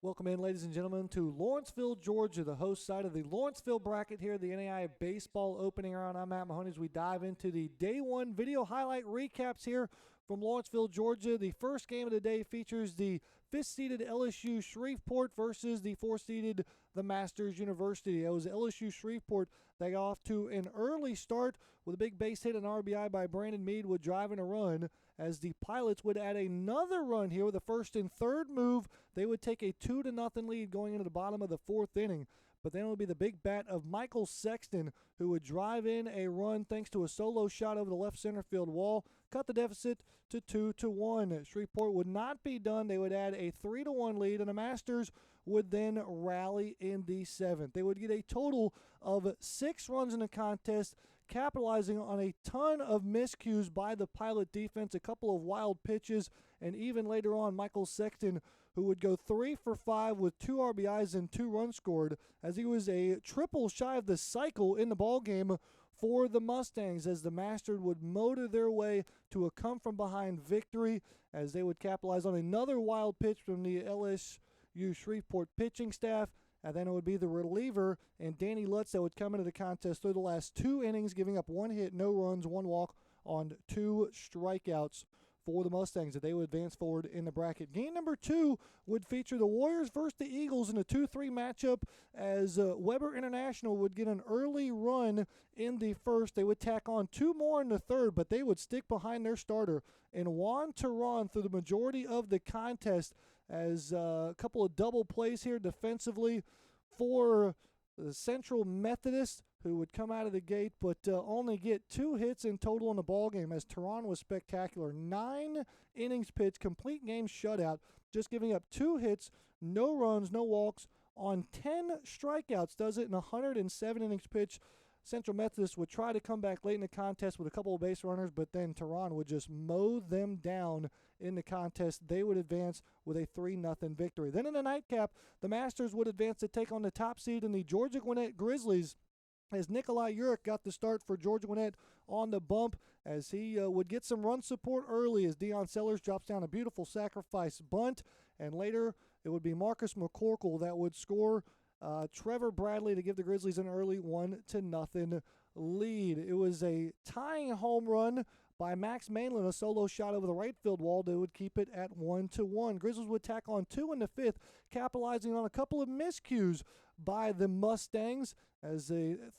Welcome in, ladies and gentlemen, to Lawrenceville, Georgia, the host side of the Lawrenceville bracket here, the NAIA baseball opening round. I'm Matt Mahoney as we dive into the day one video highlight recaps here from Lawrenceville, Georgia. The first game of the day features the fifth-seeded LSU Shreveport versus the fourth-seeded the Masters University. It was LSU Shreveport that got off to an early start with a big base hit and RBI by Brandon Mead would drive in a run, as the Pilots would add another run here with a first and third move. They would take a 2-0 lead going into the bottom of the fourth inning. But then it would be the big bat of Michael Sexton who would drive in a run thanks to a solo shot over the left center field wall, cut the deficit to 2-1. Shreveport would not be done. They would add a 3-1 lead, and the Masters would then rally in the seventh. They would get a total of 6 runs in the contest, capitalizing on a ton of miscues by the Pilot defense, a couple of wild pitches, and even later on, Michael Sexton, who would go 3 for 5 with 2 RBIs and 2 runs scored, as he was a triple shy of the cycle in the ballgame for the Mustangs, as the Masters would motor their way to a come-from-behind victory, as they would capitalize on another wild pitch from the LSU Shreveport pitching staff. And then it would be the reliever and Danny Lutz that would come into the contest through the last 2 innings, giving up 1 hit, no runs, 1 walk on 2 strikeouts for the Mustangs, that they would advance forward in the bracket. Game number 2 would feature the Warriors versus the Eagles in a 2-3 matchup, as Weber International would get an early run in the first. They would tack on 2 more in the third, but they would stick behind their starter and Juan Teran through the majority of the contest, as a couple of double plays here defensively for the Central Methodist, who would come out of the gate but only get 2 hits in total in the ballgame, as Teran was spectacular. 9 innings pitched, complete game shutout, just giving up 2 hits, no runs, no walks on 10 strikeouts. Does it in 107 innings pitched. Central Methodist would try to come back late in the contest with a couple of base runners, but then Teran would just mow them down in the contest. They would advance with a 3-0 victory. Then in the nightcap, the Masters would advance to take on the top seed in the Georgia Gwinnett Grizzlies, as Nikolai Urich got the start for Georgia Gwinnett on the bump, as he would get some run support early, as Deion Sellers drops down a beautiful sacrifice bunt, and later it would be Marcus McCorkle that would score Trevor Bradley to give the Grizzlies an early 1-0 lead. It was a tying home run by Max Mainland, a solo shot over the right field wall that would keep it at 1-1. Grizzlies would tack on 2 in the fifth, capitalizing on a couple of miscues by the Mustangs, as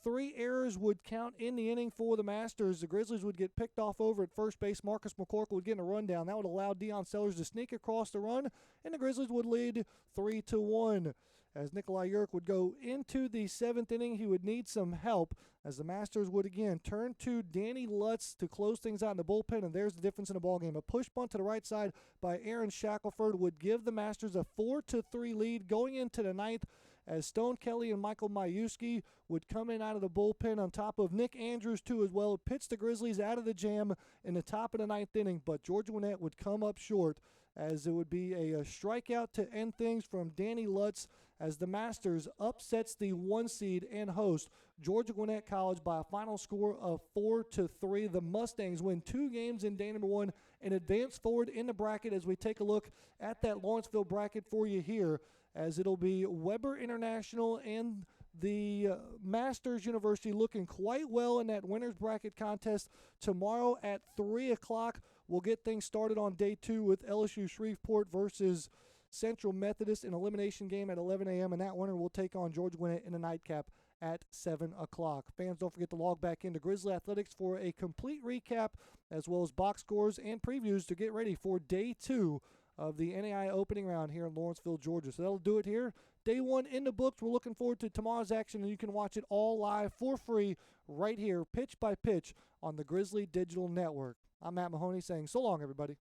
3 errors would count in the inning for the Masters. The Grizzlies would get picked off over at first base. Marcus McCorkle would get in a rundown. That would allow Deion Sellers to sneak across the run, and the Grizzlies would lead 3-1. As Nikolai Urich would go into the 7th inning, he would need some help, as the Masters would again turn to Danny Lutz to close things out in the bullpen, and there's the difference in the ballgame. A push bunt to the right side by Aaron Shackelford would give the Masters a 4-3 lead going into the 9th, as Stone Kelly and Michael Majewski would come in out of the bullpen on top of Nick Andrews, too, as well. Pitch the Grizzlies out of the jam in the top of the 9th inning, but Georgia Gwinnett would come up short, as it would be a strikeout to end things from Danny Lutz, as the Masters upsets the 1 seed and host Georgia Gwinnett College by a final score of 4-3. The Mustangs win 2 games in day number 1 and advance forward in the bracket, as we take a look at that Lawrenceville bracket for you here, as it'll be Weber International and the Masters University looking quite well in that winner's bracket contest. Tomorrow at 3 o'clock, we'll get things started on day 2 with LSU Shreveport versus Central Methodist, an elimination game at 11 a.m., and that winner will take on Georgia Gwinnett in the nightcap at 7 o'clock. Fans, don't forget to log back into Grizzly Athletics for a complete recap, as well as box scores and previews to get ready for day 2 of the NAIA opening round here in Lawrenceville, Georgia. So that'll do it here. Day 1 in the books. We're looking forward to tomorrow's action, and you can watch it all live for free right here, pitch by pitch, on the Grizzly Digital Network. I'm Matt Mahoney saying so long, everybody.